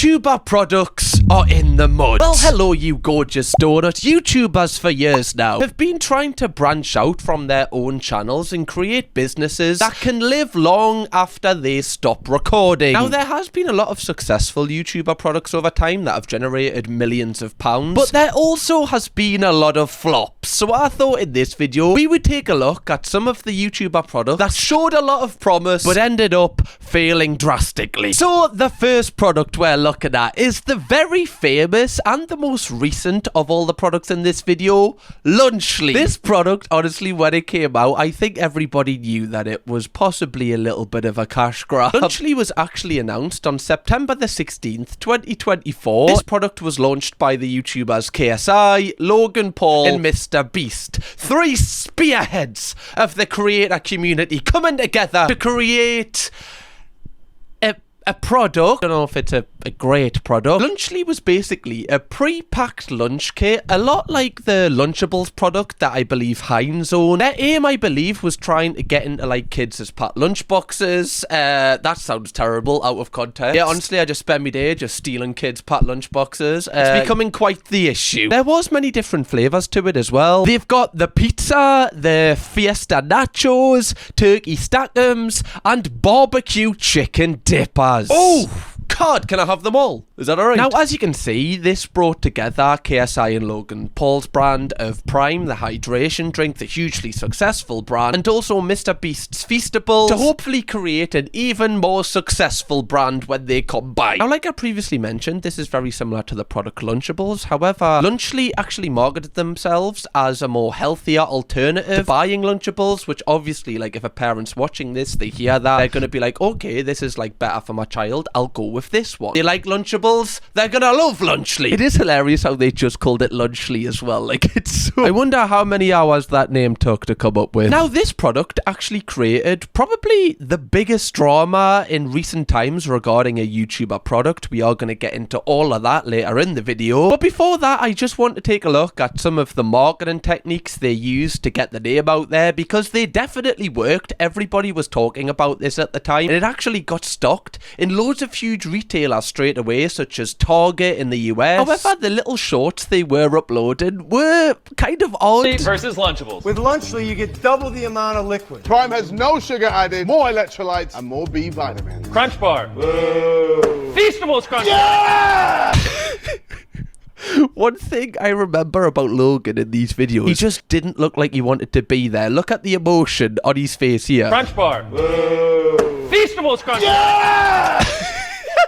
YouTuber products are in the mud. Well, hello you gorgeous donuts. YouTubers for years now have been trying to branch out from their own channels and create businesses that can live long after they stop recording. Now, there has been a lot of successful YouTuber products over time that have generated millions of pounds, but there also has been a lot of flops. So I thought in this video we would take a look at some of the YouTuber products that showed a lot of promise but ended up failing drastically. So the first product we're looking at is the very famous and the most recent of all the products in this video, Lunchly. This product, honestly, when it came out, I think everybody knew that it was possibly a little bit of a cash grab. Lunchly was actually announced on September the 16th, 2024. This product was launched by the YouTubers KSI, Logan Paul, and Mr. Beast. Three spearheads of the creator community coming together to create a product. I don't know if it's a great product. Lunchly was basically a pre-packed lunch kit, a lot like the Lunchables product that I believe Heinz own. Their aim, I believe, was trying to get into like kids as packed lunch boxes. That sounds terrible out of context. Yeah, honestly, I just spend my day just stealing kids' packed lunch boxes. It's becoming quite the issue. There was many different flavors to it as well. They've got the pizza, the Fiesta Nachos, turkey stackums, and barbecue chicken dippers. Oh! God, can I have them all? Is that alright? Now, as you can see, this brought together KSI and Logan Paul's brand of Prime, the hydration drink, the hugely successful brand, and also Mr. Beast's Feastables to hopefully create an even more successful brand when they combine. Now, like I previously mentioned, this is very similar to the product Lunchables. However, Lunchly actually marketed themselves as a more healthier alternative to buying Lunchables, which obviously, like, if a parent's watching this, they hear that, they're going to be like, okay, this is, like, better for my child. I'll go with this one. They like Lunchables, they're gonna love Lunchly. It is hilarious how they just called it Lunchly as well. Like, it's so... I wonder how many hours that name took to come up with. Now, this product actually created probably the biggest drama in recent times regarding a YouTuber product. We are gonna get into all of that later in the video. But before that, I just want to take a look at some of the marketing techniques they used to get the name out there, because they definitely worked. Everybody was talking about this at the time, and it actually got stocked in loads of huge retailers straight away, such as Target in the US. However, the little shorts they were uploading were kind of odd. Versus Lunchables. With Lunchly, you get double the amount of liquid. Prime has no sugar added, more electrolytes, and more B vitamins. Crunch Bar. Whoa. Feastables Crunch Yeah! One thing I remember about Logan in these videos, he just didn't look like he wanted to be there. Look at the emotion on his face here. Crunch Bar. Whoa. Feastables Crunch Yeah!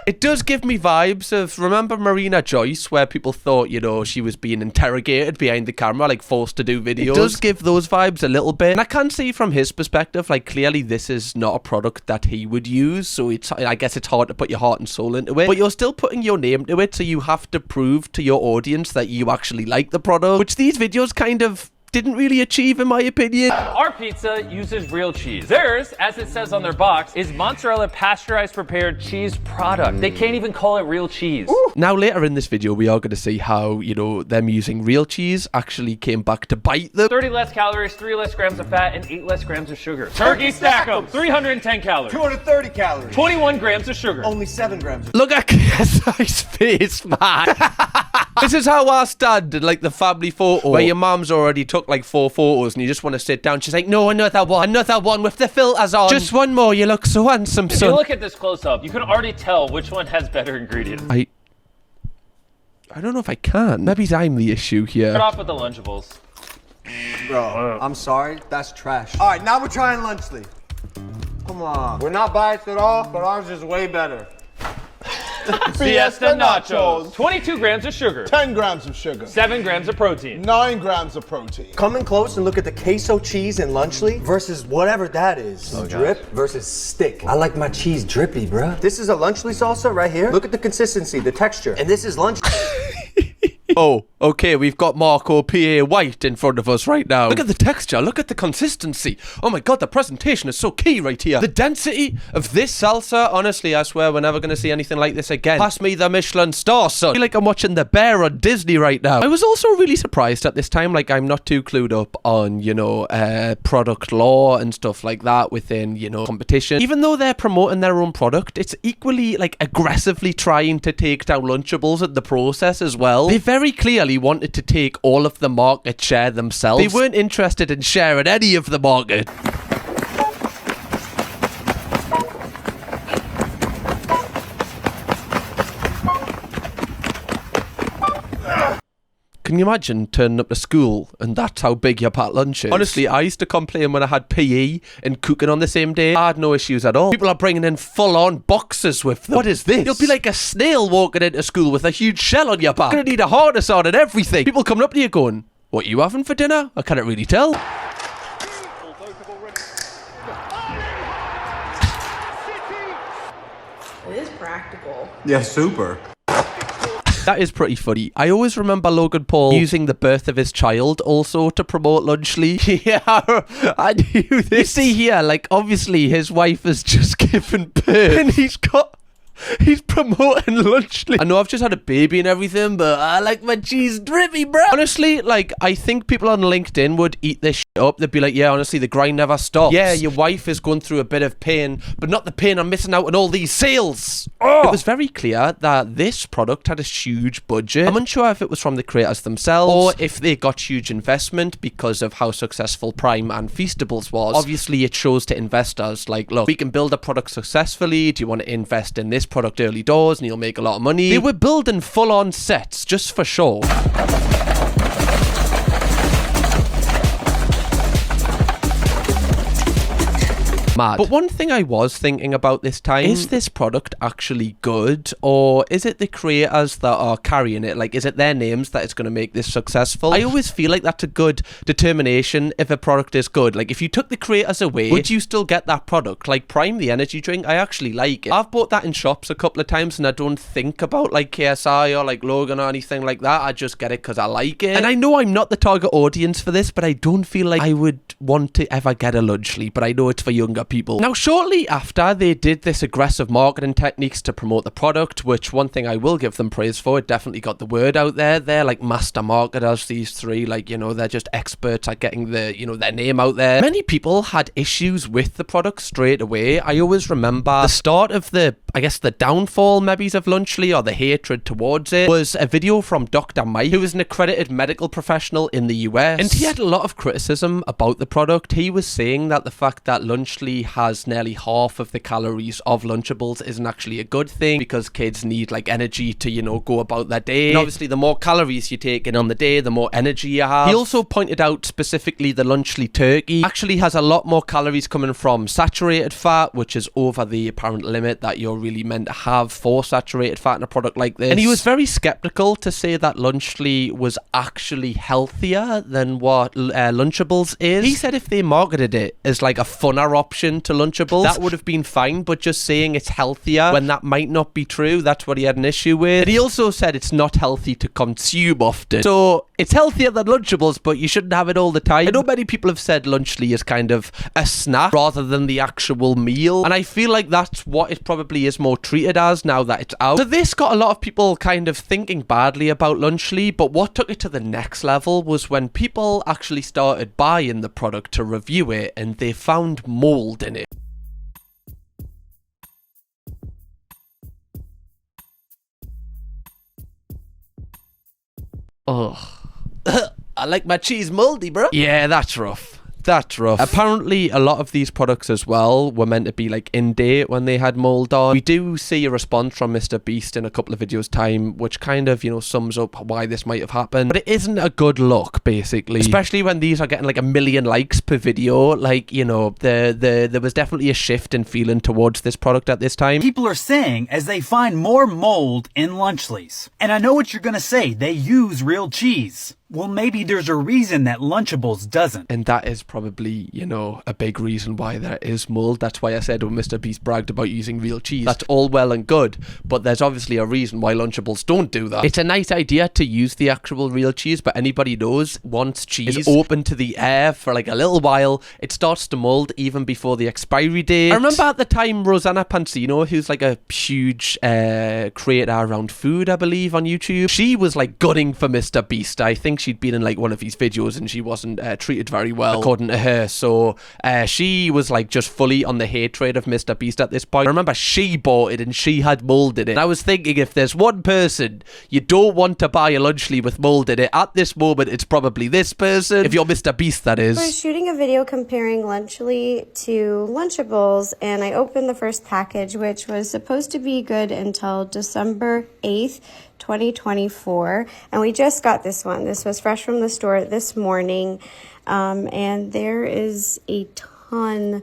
It does give me vibes of, remember Marina Joyce, where people thought, you know, she was being interrogated behind the camera, like forced to do videos. It does give those vibes a little bit. And I can see from his perspective, like, clearly this is not a product that he would use, so it's, I guess it's hard to put your heart and soul into it. But you're still putting your name to it, so you have to prove to your audience that you actually like the product, which these videos kind of didn't really achieve, in my opinion. Our pizza uses real cheese. Theirs, as it says on their box, is mozzarella pasteurized prepared cheese product. They can't even call it real cheese. Ooh. Now, later in this video, we are going to see how, you know, them using real cheese actually came back to bite them. 30 less calories, 3 less grams of fat, and 8 less grams of sugar. Turkey stack 'em. 310 calories. 230 calories. 21 grams of sugar. Only 7 grams. Look at KSI's face, man. This is how I stand in, like, the family photo where your mom's already took like 4 photos and you just want to sit down. She's like, no, another one with the filters on. Just one more, you look so handsome, son. If you look at this close up, you can already tell which one has better ingredients. I don't know if I can. Maybe I'm the issue here. Start off with the Lunchables. Bro, I'm sorry, that's trash. All right, now we're trying Lunchly. Come on. We're not biased at all, but ours is way better. Fiesta Nachos. 22 grams of sugar. 10 grams of sugar. 7 grams of protein. 9 grams of protein. Come in close and look at the queso cheese in Lunchly versus whatever that is. Drip versus stick. I like my cheese drippy, bruh. This is a Lunchly salsa right here. Look at the consistency, the texture. And this is Lunch. Oh, Okay, we've got Marco P.A. White in front of us right now. Look at the texture, look at the consistency. Oh my god, the presentation is so key right here. The density of this salsa, honestly, I swear we're never going to see anything like this again. Pass me the Michelin star, son. I feel like I'm watching The Bear on Disney right now. I was also really surprised at this time, like I'm not too clued up on, you know, product law and stuff like that within, you know, competition. Even though they're promoting their own product, it's equally, like, aggressively trying to take down Lunchables in the process as well. They very clearly wanted to take all of the market share themselves. They weren't interested in sharing any of the market. Can you imagine turning up to school and that's how big your packed lunch is? Honestly, I used to complain when I had PE and cooking on the same day. I had no issues at all. People are bringing in full-on boxes with them. What is this? You'll be like a snail walking into school with a huge shell on your back. You're gonna need a harness on and everything. People coming up to you going, what are you having for dinner? I can't really tell. It is practical. Yeah, super. That is pretty funny. I always remember Logan Paul using the birth of his child also to promote Lunchly. Yeah, I knew this. You see here, like, obviously his wife has just given birth and he's promoting Lunchly. I know I've just had a baby and everything, but I like my cheese drippy, bro. Honestly, like, I think people on LinkedIn would eat this shit up. They'd be like, yeah, honestly, the grind never stops. Yeah, your wife is going through a bit of pain, but not the pain I'm missing out on all these sales. Oh. It was very clear that this product had a huge budget. I'm unsure if it was from the creators themselves or if they got huge investment because of how successful Prime and Feastables was. Obviously, it shows to investors, like, look, we can build a product successfully. Do you want to invest in this product early doors and you'll make a lot of money? They were building full-on sets just for show. Mad. But one thing I was thinking about this time, is this product actually good, or is it the creators that are carrying it? Like, is it their names that is going to make this successful? I always feel like that's a good determination if a product is good. Like, if you took the creators away, would you still get that product? Like Prime, the energy drink, I actually like it. I've bought that in shops a couple of times and I don't think about like KSI or like Logan or anything like that. I just get it because I like it. And I know I'm not the target audience for this, but I don't feel like I would want to ever get a Lunchly, but I know it's for younger people. Now, shortly after they did this aggressive marketing techniques to promote the product, which one thing I will give them praise for, it definitely got the word out there. They're like master marketers, these three, like, you know, they're just experts at getting the, you know, their name out there. Many people had issues with the product straight away. I always remember the start of the, I guess the downfall maybe of Lunchly or the hatred towards it was a video from Dr. Mike, who is an accredited medical professional in the US, and he had a lot of criticism about the product. He was saying that the fact that Lunchly has nearly half of the calories of Lunchables isn't actually a good thing because kids need like energy to, you know, go about their day. And obviously the more calories you take in on the day, the more energy you have. He also pointed out specifically the Lunchly turkey actually has a lot more calories coming from saturated fat, which is over the apparent limit that you're really meant to have for saturated fat in a product like this. And he was very skeptical to say that Lunchly was actually healthier than what Lunchables is. He said if they marketed it as like a funner option to Lunchables, that would have been fine, but just saying it's healthier when that might not be true, that's what he had an issue with. And he also said it's not healthy to consume often. So it's healthier than Lunchables, but you shouldn't have it all the time. I know many people have said Lunchly is kind of a snack rather than the actual meal, and I feel like that's what it probably is more treated as now that it's out. So this got a lot of people kind of thinking badly about Lunchly, but what took it to the next level was when people actually started buying the product to review it and they found mold in it. Ugh. I like my cheese moldy, bro. Yeah, that's rough. That's rough. Apparently, a lot of these products as well were meant to be like in date when they had mold on. We do see a response from Mr. Beast in a couple of videos time, which kind of, you know, sums up why this might have happened. But it isn't a good look, basically. Especially when these are getting like 1 million likes per video. Like, you know, there was definitely a shift in feeling towards this product at this time. People are saying as they find more mold in Lunchlys. And I know what you're gonna say, they use real cheese. Well, maybe there's a reason that Lunchables doesn't. And that is probably, you know, a big reason why there is mold. That's why I said when Mr. Beast bragged about using real cheese. That's all well and good, but there's obviously a reason why Lunchables don't do that. It's a nice idea to use the actual real cheese, but anybody knows once cheese is open to the air for like a little while, it starts to mold even before the expiry date. I remember at the time Rosanna Pansino, who's like a huge creator around food, I believe, on YouTube, she was like gunning for Mr. Beast. I think she'd been in like one of his videos and she wasn't treated very well according to her, so she was like just fully on the hatred of Mr. Beast at this point. I remember she bought it and she had mold in it, and I was thinking, if there's one person you don't want to buy a Lunchly with mold in it at this moment, it's probably this person, if you're Mr. Beast, that is. I was shooting a video comparing Lunchly to Lunchables, and I opened the first package, which was supposed to be good until December 8th 2024, and we just got this one. This was fresh from the store this morning, and there is a ton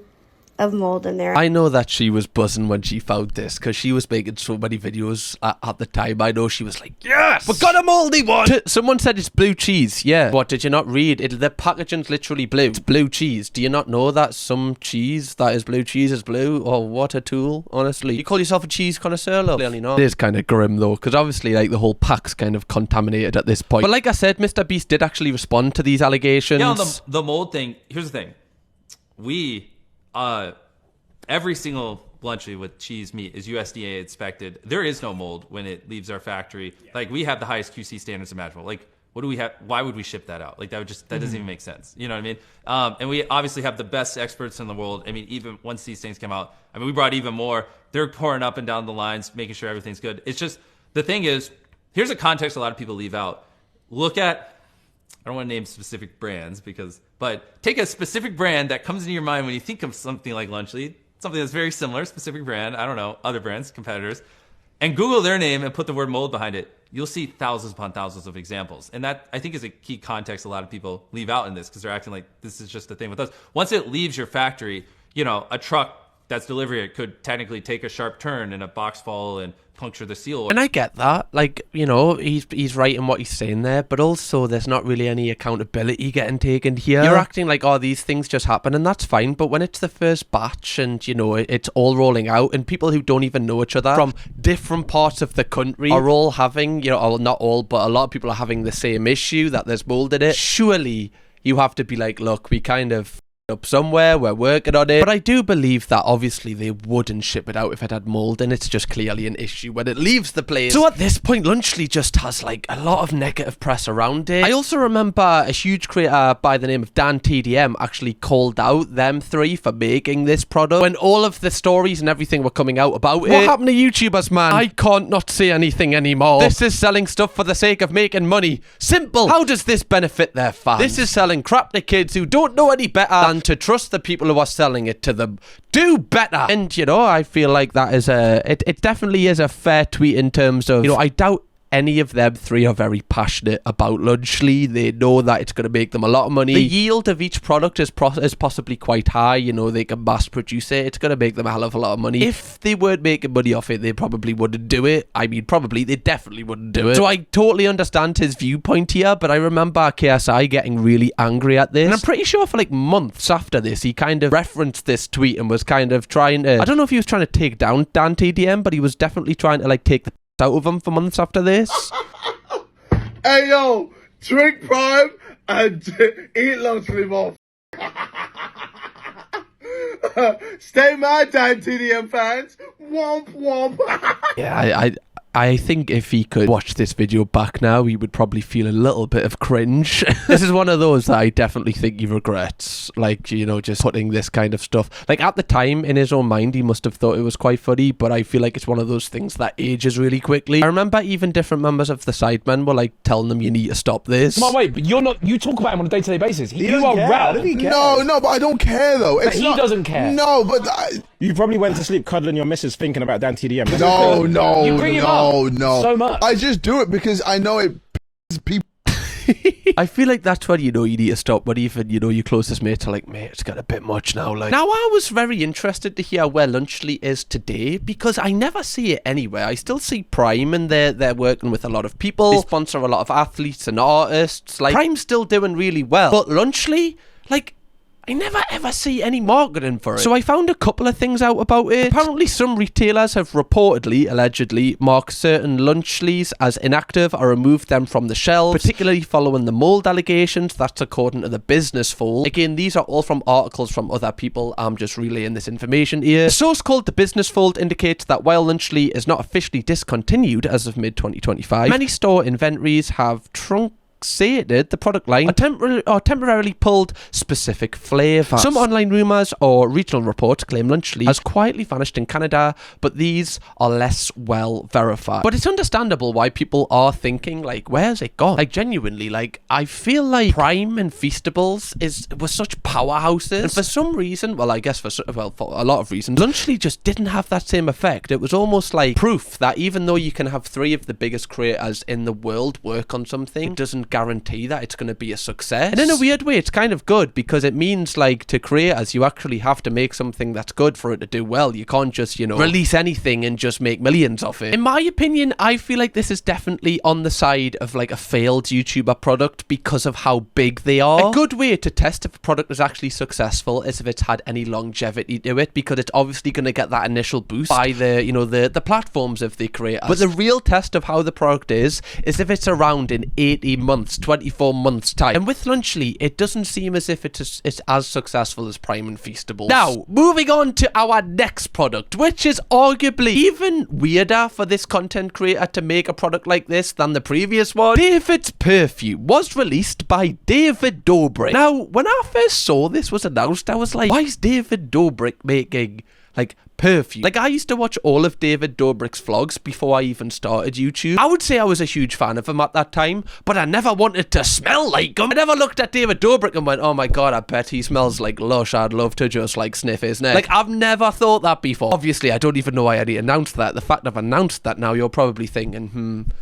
of mold in there. I know that she was buzzing when she found this because she was making so many videos at the time. I know she was like, yes, we got a moldy one. Someone said it's blue cheese. Yeah. What, did you not read it? The packaging's literally blue. It's blue cheese. Do you not know that some cheese that is blue cheese is blue? Oh, what a tool, honestly. You call yourself a cheese connoisseur, love? Clearly not. It is kind of grim though, because obviously like the whole pack's kind of contaminated at this point. But like I said, Mr. Beast did actually respond to these allegations. Yeah, the mold thing, here's the thing. Every single Lunchly with cheese meat is USDA inspected. There is no mold when it leaves our factory. Yeah. Like, we have the highest QC standards imaginable. Like, what do we have? Why would we ship that out? Like, that doesn't even make sense. You know what I mean? And we obviously have the best experts in the world. I mean, even once these things come out, I mean, we brought even more. They're pouring up and down the lines, making sure everything's good. It's just, the thing is, here's a context a lot of people leave out. Look at, I don't want to name specific brands but take a specific brand that comes into your mind when you think of something like Lunchly, something that's very similar, specific brand, I don't know, other brands, competitors, and Google their name and put the word mold behind it. You'll see thousands upon thousands of examples. And that, I think, is a key context a lot of people leave out in this, because they're acting like this is just the thing with us. Once it leaves your factory, you know, a truck that's delivering it could technically take a sharp turn and a box fall and puncture the seal. And I get that, like, you know, he's right in what he's saying there, but also there's not really any accountability getting taken here. You're acting like, oh, these things just happen, and that's fine, but when it's the first batch and, you know, it's all rolling out, and people who don't even know each other from different parts of the country are all having, you know, well, not all, but a lot of people are having the same issue, that there's mold in it, surely you have to be like, look, we kind of up somewhere, we're working on it. But I do believe that obviously they wouldn't ship it out if it had mold, and it's just clearly an issue when it leaves the place. So at this point, Lunchly just has like a lot of negative press around it. I also remember a huge creator by the name of Dan TDM actually called out them three for making this product when all of the stories and everything were coming out about it. What happened to YouTubers, man? I can't not say anything anymore. This is selling stuff for the sake of making money. Simple. How does this benefit their fans? This is selling crap to kids who don't know any better than to trust the people who are selling it to them. Do better. And, you know, I feel like that is it definitely is a fair tweet in terms of, you know, I doubt any of them three are very passionate about Lunchly. They know that it's going to make them a lot of money. The yield of each product is possibly quite high. You know, they can mass produce it. It's going to make them a hell of a lot of money. If they weren't making money off it, they probably wouldn't do it. I mean, probably, they definitely wouldn't do it. So I totally understand his viewpoint here, but I remember KSI getting really angry at this. And I'm pretty sure for like months after this, he kind of referenced this tweet and was kind of trying to, I don't know if he was trying to take down Dan TDM, but he was definitely trying to like take the out of him for months after this. Hey yo, drink Prime and eat Lunchly more. Stay mad, Dan TDM fans. Womp womp. Yeah, I think if he could watch this video back now, he would probably feel a little bit of cringe. This is one of those that I definitely think he regrets. Like, you know, just putting this kind of stuff. Like, at the time, in his own mind, he must have thought it was quite funny, but I feel like it's one of those things that ages really quickly. I remember even different members of the Sidemen were, like, telling them, you need to stop this. Come on, wait, but you talk about him on a day-to-day basis. You are round. No, but I don't care, though. He doesn't care. No, but... You probably went to sleep cuddling your missus thinking about Dan TDM. No. You bring him up no. so much. I just do it because I know it pisses people. I feel like that's when you know you need to stop, when even, you know, your closest mates are like, mate, it's got a bit much now. Like, now I was very interested to hear where Lunchly is today, because I never see it anywhere. I still see Prime, and they're working with a lot of people. They sponsor a lot of athletes and artists. Like, Prime's still doing really well, but Lunchly, like, I never ever see any marketing for it. So I found a couple of things out about it. Apparently some retailers have reportedly, allegedly, marked certain Lunchlys as inactive or removed them from the shelves, particularly following the mold allegations. That's according to the Business Fold. Again, these are all from articles from other people. I'm just relaying this information here. A source called the Business Fold indicates that while Lunchly is not officially discontinued as of mid-2025, many store inventories have truncated the product line or temporarily pulled specific flavours. Some online rumours or regional reports claim Lunchly has quietly vanished in Canada, but these are less well verified. But it's understandable why people are thinking, like, where's it gone? Like, genuinely, like, I feel like Prime and Feastables were such powerhouses, and for some reason, well, I guess for a lot of reasons, Lunchly just didn't have that same effect. It was almost like proof that even though you can have 3 of the biggest creators in the world work on something, it doesn't guarantee that it's going to be a success. And in a weird way, it's kind of good, because it means, like, to creators, you actually have to make something that's good for it to do well. You can't just, you know, release anything and just make millions of it. In my opinion, I feel like this is definitely on the side of, like, a failed YouTuber product because of how big they are. A good way to test if a product is actually successful is if it's had any longevity to it, because it's obviously going to get that initial boost by the, you know, the platforms of the creators. But the real test of how the product is if it's around in 80 months, 24 months time. And with Lunchly, it doesn't seem as if it's as successful as Prime and Feastables. Now, moving on to our next product, which is arguably even weirder for this content creator to make a product like this than the previous one. David's perfume was released by David Dobrik. Now, when I first saw this was announced, I was like, why is David Dobrik making, like, perfume? Like, I used to watch all of David Dobrik's vlogs before I even started YouTube. I would say I was a huge fan of him at that time, but I never wanted to smell like him. I never looked at David Dobrik and went, oh my god, I bet he smells like lush. I'd love to just, like, sniff his neck. Like, I've never thought that before. Obviously, I don't even know why I announced that. The fact I've announced that now, you're probably thinking,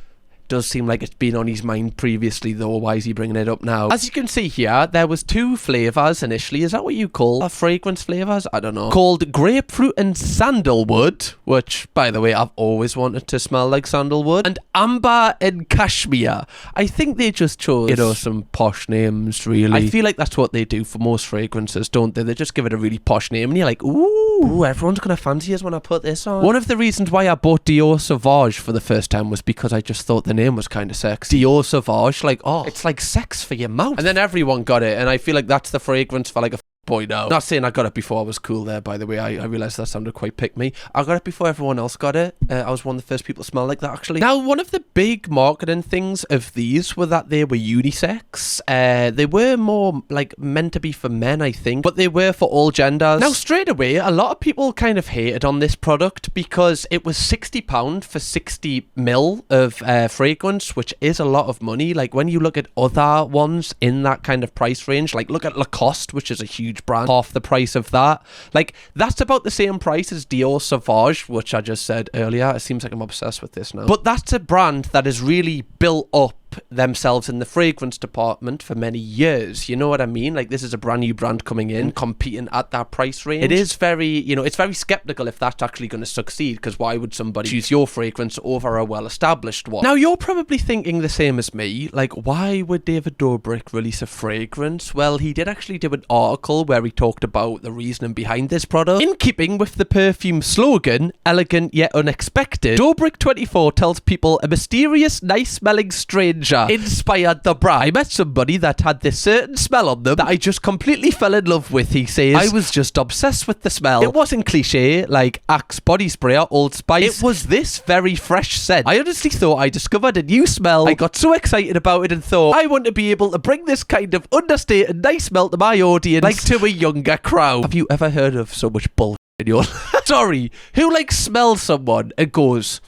does seem like it's been on his mind previously, though. Why is he bringing it up now? As you can see here, there was 2 flavours initially. Is that what you call fragrance flavours? I don't know. Called grapefruit and sandalwood, which, by the way, I've always wanted to smell like sandalwood. And amber and cashmere. I think they just chose, you know, some posh names, really. I feel like that's what they do for most fragrances, don't they? They just give it a really posh name, and you're like, ooh, everyone's gonna fancy us when I put this on. One of the reasons why I bought Dior Sauvage for the first time was because I just thought the name was kind of sexy. Dior Sauvage, like, oh, it's like sex for your mouth. And then everyone got it, and I feel like that's the fragrance for, like, a boy now. Not saying I got it before I was cool there, by the way. I realised that sounded quite pick-me. I got it before everyone else got it. I was one of the first people to smell like that, actually. Now, one of the big marketing things of these were that they were unisex. They were more, like, meant to be for men, I think, but they were for all genders. Now, straight away, a lot of people kind of hated on this product because it was £60 for 60 ml of fragrance, which is a lot of money. Like, when you look at other ones in that kind of price range, like, look at Lacoste, which is a huge brand, half the price of that. Like, that's about the same price as Dior Sauvage, which I just said earlier. It seems like I'm obsessed with this now. But that's a brand that is really built up themselves in the fragrance department for many years. You know what I mean? Like, this is a brand new brand coming in, competing at that price range. It is very, you know, it's very skeptical if that's actually going to succeed, because why would somebody choose your fragrance over a well-established one? Now, you're probably thinking the same as me, like, why would David Dobrik release a fragrance? Well, he did actually do an article where he talked about the reasoning behind this product. In keeping with the perfume slogan, elegant yet unexpected, Dobrik24 tells people a mysterious, nice-smelling stranger inspired the brand. I met somebody that had this certain smell on them that I just completely fell in love with, he says. I was just obsessed with the smell. It wasn't cliche like Axe body spray or Old Spice. It was this very fresh scent. I honestly thought I discovered a new smell. I got so excited about it and thought, I want to be able to bring this kind of understated nice smell to my audience, like to a younger crowd. Have you ever heard of so much bullshit in your life? Sorry, who, like, smells someone and goes,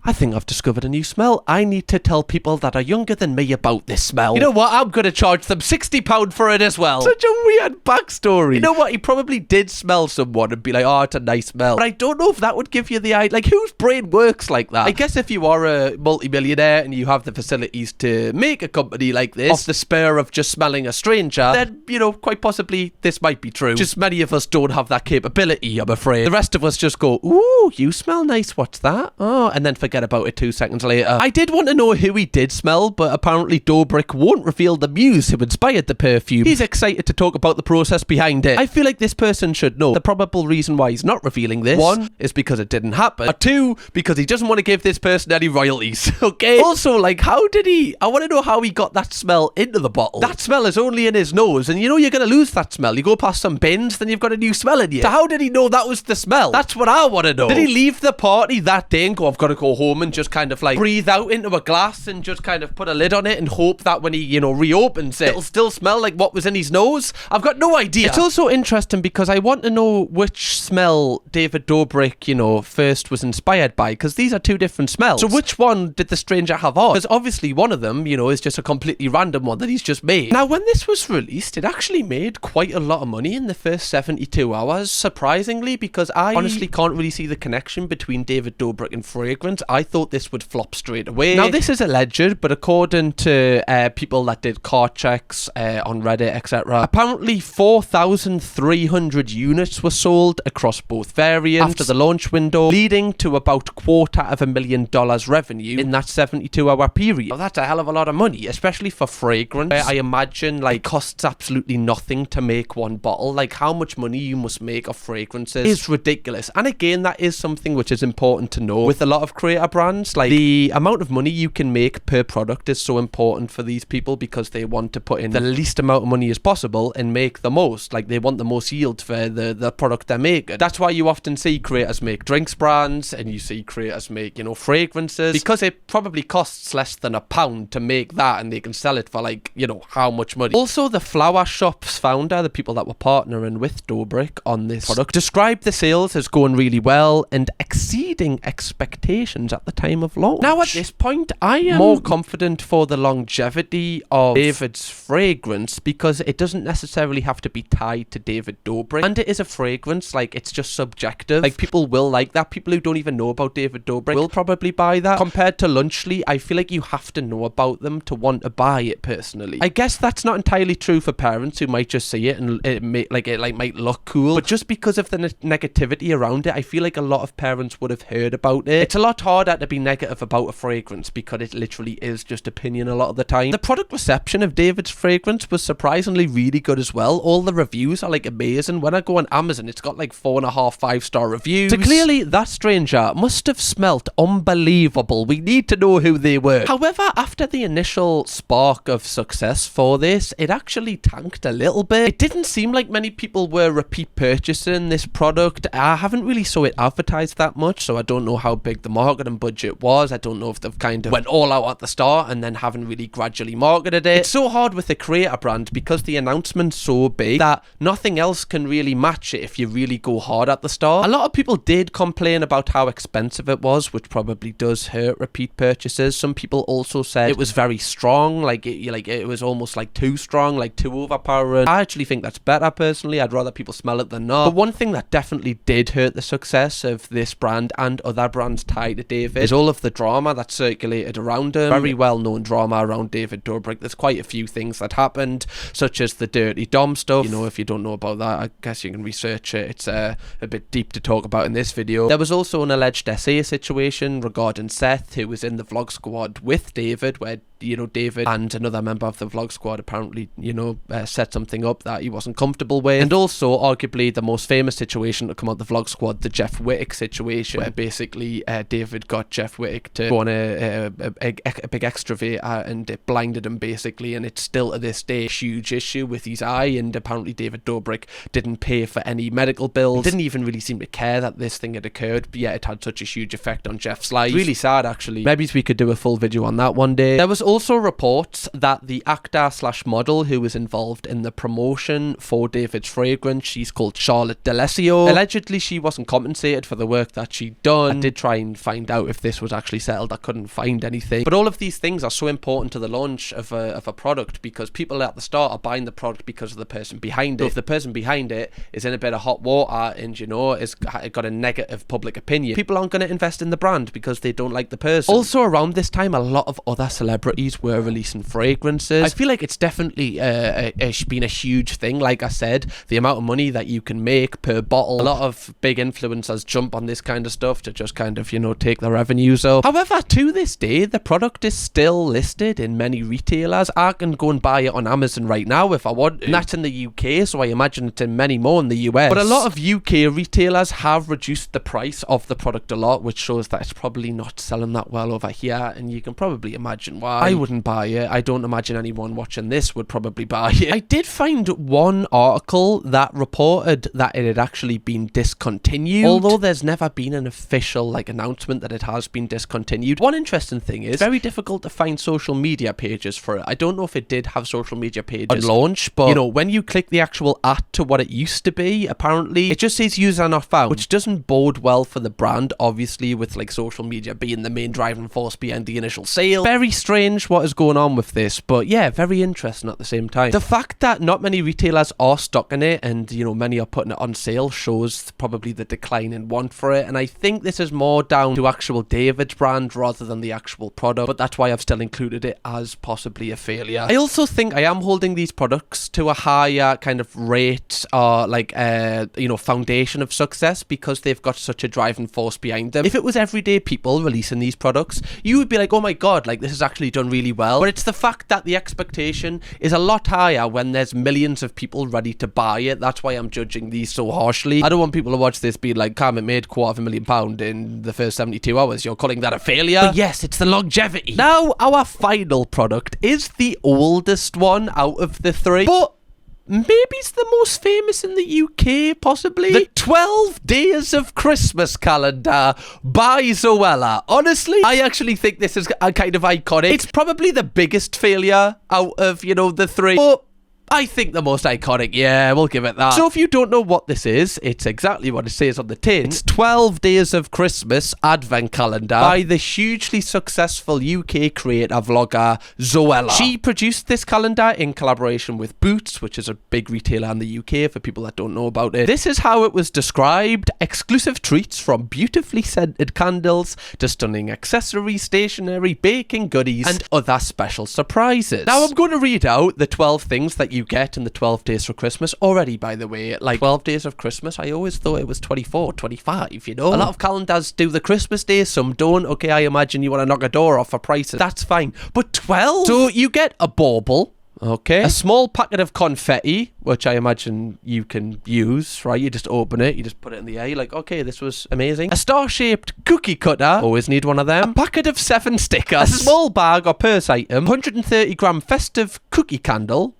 I think I've discovered a new smell. I need to tell people that are younger than me about this smell. You know what? I'm going to charge them £60 for it as well. Such a weird backstory. You know what? He probably did smell someone and be like, oh, it's a nice smell. But I don't know if that would give you the idea. Like, whose brain works like that? I guess if you are a multimillionaire and you have the facilities to make a company like this off the spur of just smelling a stranger, then, you know, quite possibly this might be true. Just many of us don't have that capability, I'm afraid. The rest of us just go, ooh, you smell nice. What's that? Oh, and then forget about it 2 seconds later. I did want to know who he did smell, but apparently Dobrik won't reveal the muse who inspired the perfume. He's excited to talk about the process behind it. I feel like this person should know the probable reason why he's not revealing this. 1 is because it didn't happen. Or 2, because he doesn't want to give this person any royalties. Okay? Also, like, how did he... I want to know how he got that smell into the bottle. That smell is only in his nose, and you know you're going to lose that smell. You go past some bins, then you've got a new smell in you. So how did he know that was the smell? That's what I want to know. Did he leave the party that day and go, I've got to go home and just kind of like breathe out into a glass and just kind of put a lid on it and hope that when he, you know, reopens it, it'll still smell like what was in his nose? I've got no idea. It's also interesting because I want to know which smell David Dobrik, you know, first was inspired by, because these are 2 different smells. So which one did the stranger have on? Because obviously one of them, you know, is just a completely random one that he's just made. Now, when this was released, it actually made quite a lot of money in the first 72 hours, surprisingly, because I honestly can't really see the connection between David Dobrik and fragrance. I thought this would flop straight away. Now, this is alleged, but according to people that did cart checks on Reddit, etc., apparently 4,300 units were sold across both variants after the launch window, leading to about $250,000 revenue in that 72-hour period. Now, that's a hell of a lot of money, especially for fragrance. I imagine, like, it costs absolutely nothing to make one bottle. Like, how much money you must make of fragrances is ridiculous. And again, that is something which is important to know with a lot of creator brands. Like, the amount of money you can make per product is so important for these people because they want to put in the least amount of money as possible and make the most. Like, they want the most yield for the product they're making. That's why you often see creators make drinks brands and you see creators make, you know, fragrances, because it probably costs less than £1 to make that and they can sell it for, like, you know, how much money. Also, the flower shop's founder, the people that were partnering with Dobrik on this product, described the sales as going really well and exceeding expectations at the time of launch. Now, at this point, I am more confident for the longevity of David's fragrance because it doesn't necessarily have to be tied to David Dobrik, and it is a fragrance. Like, it's just subjective. Like, people will like that. People who don't even know about David Dobrik will probably buy that. Compared to Lunchly, I feel like you have to know about them to want to buy it personally. I guess that's not entirely true for parents who might just see it and it might look cool, but just because of the negativity around it, I feel like a lot of parents would have heard about it. It's a lot harder to be negative about a fragrance because it literally is just opinion a lot of the time. The product reception of David's fragrance was surprisingly really good as well. All the reviews are like amazing. When I go on Amazon, it's got like 4.5 5-star reviews. So clearly that stranger must have smelt unbelievable. We need to know who they were. However, after the initial spark of success for this, it actually tanked a little bit. It didn't seem like many people were repeat purchasing this product. I haven't really saw it advertised that much, so I don't know how big the marketing budget was. I don't know if they've kind of went all out at the start and then haven't really gradually marketed it. It's so hard with a creator brand because the announcement's so big that nothing else can really match it if you really go hard at the start. A lot of people did complain about how expensive it was, which probably does hurt repeat purchases. Some people also said it was very strong, like it was almost like too strong, like too overpowering. I actually think that's better personally. I'd rather people smell it than not. But one thing that definitely did hurt the success of this brand and other brands tied to David is all of the drama that circulated around him. Very well-known drama around David Dobrik. There's quite a few things that happened, such as the dirty dom stuff. You know, if you don't know about that, I guess you can research it. It's a bit deep to talk about in this video. There was also an alleged SA situation regarding Seth, who was in the vlog squad with David, where, you know, David and another member of the vlog squad apparently, you know, set something up that he wasn't comfortable with. And also, arguably, the most famous situation to come out of the vlog squad, the Jeff Wittick situation, where basically David got Jeff Wittick to go on a big extravate and it blinded him basically, and it's still to this day a huge issue with his eye. And apparently David Dobrik didn't pay for any medical bills, didn't even really seem to care that this thing had occurred, but yet it had such a huge effect on Jeff's life. Really sad, actually. Maybe we could do a full video on that one day. There was also reports that the actor/model who was involved in the promotion for David's fragrance, she's called Charlotte D'Alessio. Allegedly, she wasn't compensated for the work that she'd done. I did try and find out if this was actually settled. I couldn't find anything. But all of these things are so important to the launch of a product, because people at the start are buying the product because of the person behind it. So if the person behind it is in a bit of hot water and, you know, has got a negative public opinion, people aren't going to invest in the brand because they don't like the person. Also, around this time, a lot of other celebrities were releasing fragrances. I feel like it's definitely been a huge thing. Like I said, the amount of money that you can make per bottle, a lot of big influencers jump on this kind of stuff to just kind of, you know, take the revenues up. However, to this day, the product is still listed in many retailers. I can go and buy it on Amazon right now if I want. And that's in the UK, so I imagine it's in many more in the US. But a lot of UK retailers have reduced the price of the product a lot, which shows that it's probably not selling that well over here, and you can probably imagine why. I wouldn't buy it. I don't imagine anyone watching this would probably buy it. I did find one article that reported that it had actually been discontinued, although there's never been an official announcement that it has been discontinued. One interesting thing is, it's very difficult to find social media pages for it. I don't know if it did have social media pages on launch, but you know, when you click the actual at to what it used to be, apparently it just says user not found, which doesn't bode well for the brand, obviously, with social media being the main driving force behind the initial sale. Very strange what is going on with this, but yeah, very interesting at the same time. The fact that not many retailers are stocking it and, you know, many are putting it on sale shows probably the decline in want for it, and I think this is more down to actual David's brand rather than the actual product, but that's why I've still included it as possibly a failure. I also think I am holding these products to a higher kind of rate or you know, foundation of success because they've got such a driving force behind them. If it was everyday people releasing these products, you would be like, oh my god, this is actually done really well. But it's the fact that the expectation is a lot higher when there's millions of people ready to buy it. That's why I'm judging these so harshly. I don't want people to watch this being like, Cam, it made £250,000 in the first 72 hours. You're calling that a failure? But yes, it's the longevity. Now, our final product is the oldest one out of the three, but maybe it's the most famous in the UK, possibly. The 12 Days of Christmas calendar by Zoella. Honestly, I actually think this is a kind of iconic. It's probably the biggest failure out of, you know, the three, but I think the most iconic, yeah, we'll give it that. So if you don't know what this is, it's exactly what it says on the tin. It's 12 Days of Christmas Advent Calendar by the hugely successful UK creator vlogger Zoella. She produced this calendar in collaboration with Boots, which is a big retailer in the UK for people that don't know about it. This is how it was described: exclusive treats from beautifully scented candles to stunning accessories, stationery, baking goodies, and other special surprises. Now I'm going to read out the 12 things that you get in the 12 days for Christmas. Already, by the way, 12 days of Christmas, I always thought it was 24, 25, you know? A lot of calendars do the Christmas days, some don't. Okay, I imagine you want to knock a door off for prices. That's fine. But 12? So you get a bauble, okay, a small packet of confetti, which I imagine you can use, right? You just open it, you just put it in the air, you're like, okay, this was amazing. A star-shaped cookie cutter, always need one of them. A packet of 7 stickers, a small bag or purse item, 130-gram festive cookie candle,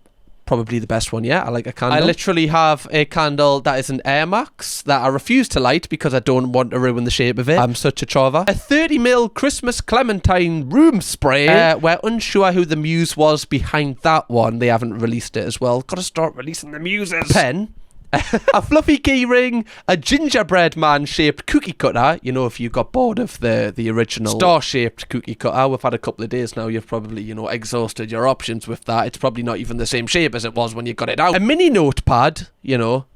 probably the best one yet. I like a candle. I literally have a candle that is an Air Max that I refuse to light because I don't want to ruin the shape of it. I'm such a chava. A 30ml Christmas Clementine room spray. We're unsure who the muse was behind that one. They haven't released it as well. Gotta start releasing the muses. Pen. A fluffy key ring, a gingerbread man shaped cookie cutter. You know, if you got bored of the original star shaped cookie cutter, we've had a couple of days now, you've probably, you know, exhausted your options with that. It's probably not even the same shape as it was when you got it out. A mini notepad, you know,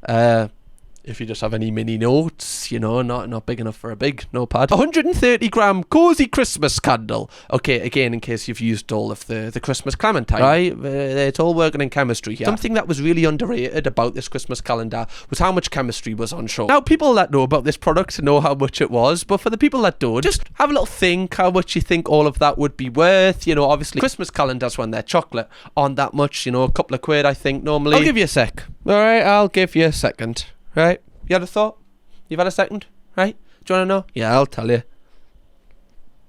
if you just have any mini notes, you know, not big enough for a big notepad. 130-gram cozy Christmas candle. Okay, again, in case you've used all of the Christmas Clementine, right? It's all working in chemistry here. Something that was really underrated about this Christmas calendar was how much chemistry was on show. Now, people that know about this product know how much it was, but for the people that don't, just have a little think how much you think all of that would be worth. You know, obviously, Christmas calendars, when they're chocolate, aren't that much, you know, a couple of quid, I think, normally. I'll give you a sec. All right, I'll give you a second. Right? You had a thought? You've had a second? Right? Do you want to know? Yeah, I'll tell you.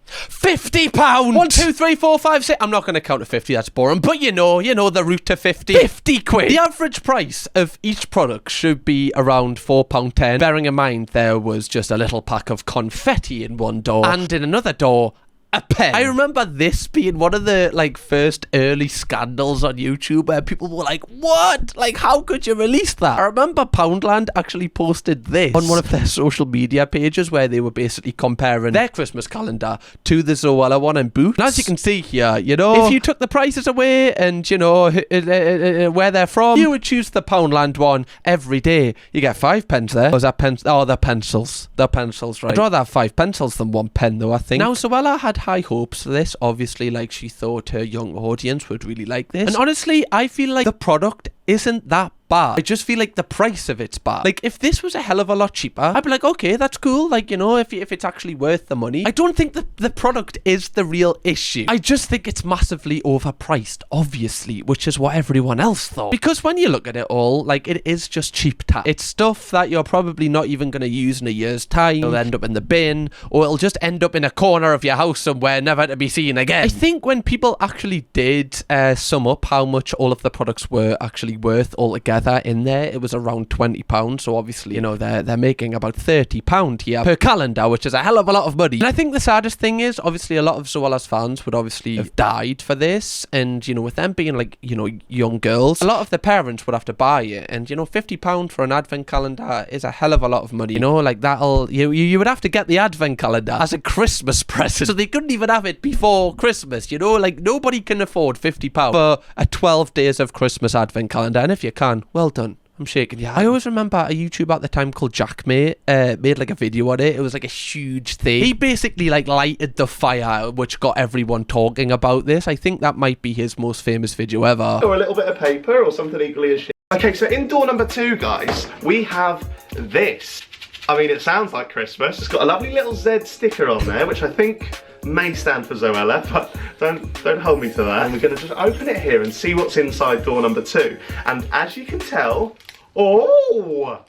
£50! 1, 2, 3, 4, 5, 6. I'm not going to count to 50, that's boring. But you know the route to 50. 50 quid! The average price of each product should be around £4.10. Bearing in mind there was just a little pack of confetti in one door, and in another door, a pen. I remember this being one of the like first early scandals on YouTube where people were like, what? Like, how could you release that? I remember Poundland actually posted this on one of their social media pages where they were basically comparing their Christmas calendar to the Zoella one and Boots. And as you can see here, you know, if you took the prices away and, you know, where they're from, you would choose the Poundland one every day. You get 5 pence there. Or is that pens? Oh, they're pencils. They're pencils, right? I'd rather have 5 pencils than 1 pen though, I think. Now, Zoella had high hopes for this. Obviously, like, she thought her young audience would really like this. And honestly, I feel like the product isn't that bad. I just feel like the price of it's bad. Like, if this was a hell of a lot cheaper, I'd be like, okay, that's cool. Like, you know, if it's actually worth the money. I don't think that the product is the real issue. I just think it's massively overpriced, obviously, which is what everyone else thought. Because when you look at it all, like, it is just cheap tap. It's stuff that you're probably not even going to use in a year's time. It'll end up in the bin, or it'll just end up in a corner of your house somewhere, never to be seen again. I think when people actually did sum up how much all of the products were actually worth altogether in there, it was around £20. So obviously, you know, they're making about £30 here per calendar, which is a hell of a lot of money. And I think the saddest thing is, obviously, a lot of Zoella's fans would obviously have died for this, and, you know, with them being like, you know, young girls, a lot of the parents would have to buy it, and, you know, £50 for an advent calendar is a hell of a lot of money. You know, like, that'll you would have to get the advent calendar as a Christmas present, so they couldn't even have it before Christmas. You know, like, nobody can afford £50 for a 12 days of Christmas advent calendar, and if you can, well done. I'm shaking your hand. I always remember a YouTuber at the time called Jackmate made like a video on it. It was like a huge thing. He basically like lighted the fire, which got everyone talking about this. I think that might be his most famous video ever. Or a little bit of paper or something equally as shit. Okay, so in door number 2, guys, we have this. I mean, it sounds like Christmas. It's got a lovely little Z sticker on there, which I think may stand for Zoella, but don't hold me to that. And we're going to just open it here and see what's inside door number 2. And as you can tell, oh,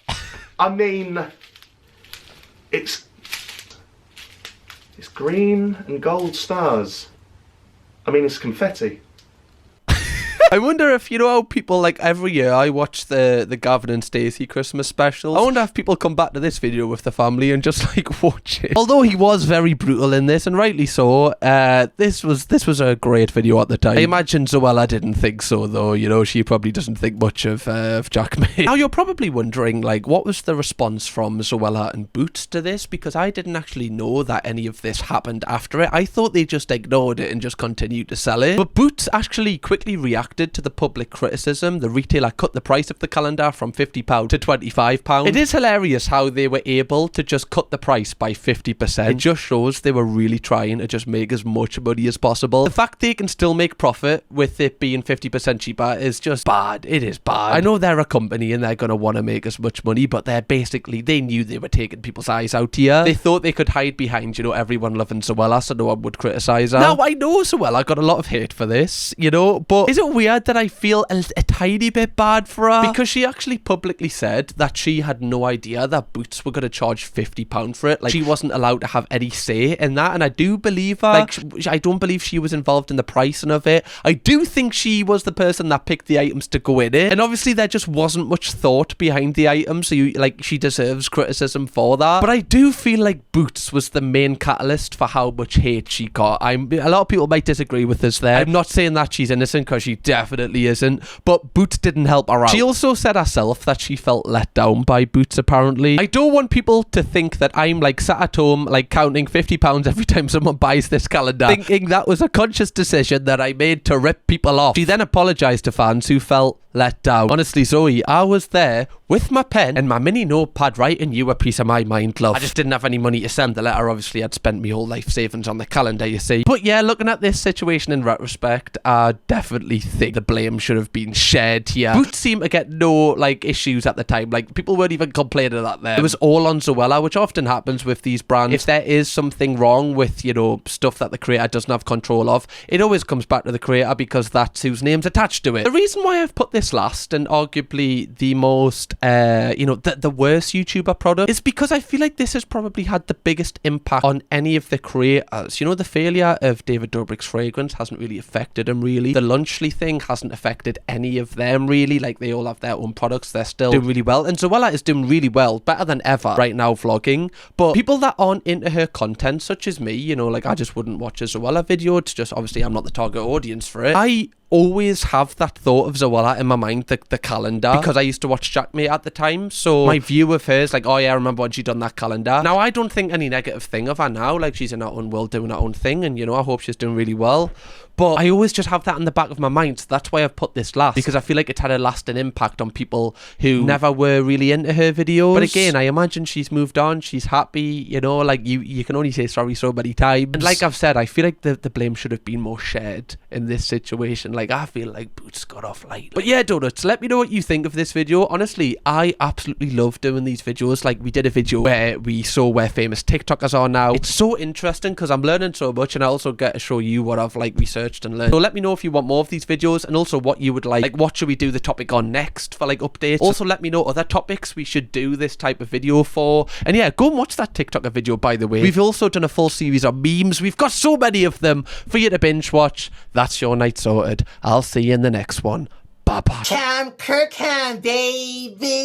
I mean, it's green and gold stars. I mean, it's confetti. I wonder if, you know how people, like, every year I watch the Gavin and Stacey Christmas special. I wonder if people come back to this video with the family and just, like, watch it. Although he was very brutal in this, and rightly so, this was a great video at the time. I imagine Zoella didn't think so, though. You know, she probably doesn't think much of Jackmate. Now, you're probably wondering, like, what was the response from Zoella and Boots to this? Because I didn't actually know that any of this happened after it. I thought they just ignored it and just continued to sell it. But Boots actually quickly reacted to the public criticism. The retailer cut the price of the calendar from £50 to £25. It is hilarious how they were able to just cut the price by 50%. It just shows they were really trying to just make as much money as possible. The fact they can still make profit with it being 50% cheaper is just bad. It is bad. I know they're a company and they're going to want to make as much money, but they knew they were taking people's eyes out here. They thought they could hide behind, you know, everyone loving Zoella so no one would criticize her. Now, I know Zoella got a lot of hate for this, you know, but is it weird that I feel a tiny bit bad for her? Because she actually publicly said that she had no idea that Boots were going to charge £50 for it. Like, she wasn't allowed to have any say in that, and I do believe her. Like, I don't believe she was involved in the pricing of it. I do think she was the person that picked the items to go in it, and obviously there just wasn't much thought behind the items, so she deserves criticism for that. But I do feel like Boots was the main catalyst for how much hate she got. A lot of people might disagree with us there. I'm not saying that she's innocent, because she definitely isn't, but Boots didn't help her out. She also said herself that she felt let down by Boots, apparently. I don't want people to think that I'm like sat at home like counting £50 every time someone buys this calendar, thinking that was a conscious decision that I made to rip people off. She then apologised to fans who felt let down. Honestly, Zoe, I was there with my pen and my mini notepad writing you a piece of my mind, love. I just didn't have any money to send the letter. Obviously, I'd spent my whole life savings on the calendar, you see. But yeah, looking at this situation in retrospect, I definitely think the blame should have been shared here. Boots seemed to get no, like, issues at the time. Like, people weren't even complaining that there. It was all on Zoella, which often happens with these brands. If there is something wrong with, you know, stuff that the creator doesn't have control of, it always comes back to the creator because that's whose name's attached to it. The reason why I've put this last and arguably the most, the worst YouTuber product is because I feel like this has probably had the biggest impact on any of the creators. You know, the failure of David Dobrik's fragrance hasn't really affected him, really. The Lunchly thing vlogging hasn't affected any of them really. Like, they all have their own products, they're still doing really well, and Zoella is doing really well, better than ever right now vlogging. But people that aren't into her content, such as me, you know, like I just wouldn't watch a Zoella video. It's just, obviously I'm not the target audience for it. I always have that thought of Zoella in my mind, the calendar, because I used to watch Jackmate at the time, so my view of her is like, oh yeah, I remember when she done that calendar. Now, I don't think any negative thing of her now, like, she's in her own world doing her own thing, and, you know, I hope she's doing really well. But I always just have that in the back of my mind, so that's why I've put this last, because I feel like it's had a lasting impact on people who never were really into her videos. But again, I imagine she's moved on, she's happy, you know, like, you can only say sorry so many times. And like I've said, I feel like the blame should have been more shared in this situation. Like, I feel like Boots got off lightly. But yeah, donuts, let me know what you think of this video. Honestly, I absolutely love doing these videos. Like, we did a video where we saw where famous TikTokers are now. It's so interesting because I'm learning so much, and I also get to show you what I've, like, researched and learned. So let me know if you want more of these videos, and also what you would like what should we do the topic on next for, like, updates. Also, let me know other topics we should do this type of video for. And yeah, go and watch that TikToker video, by the way. We've also done a full series of memes. We've got so many of them for you to binge watch. That's your night sorted. I'll see you in the next one. Bye bye. Kirkham, baby.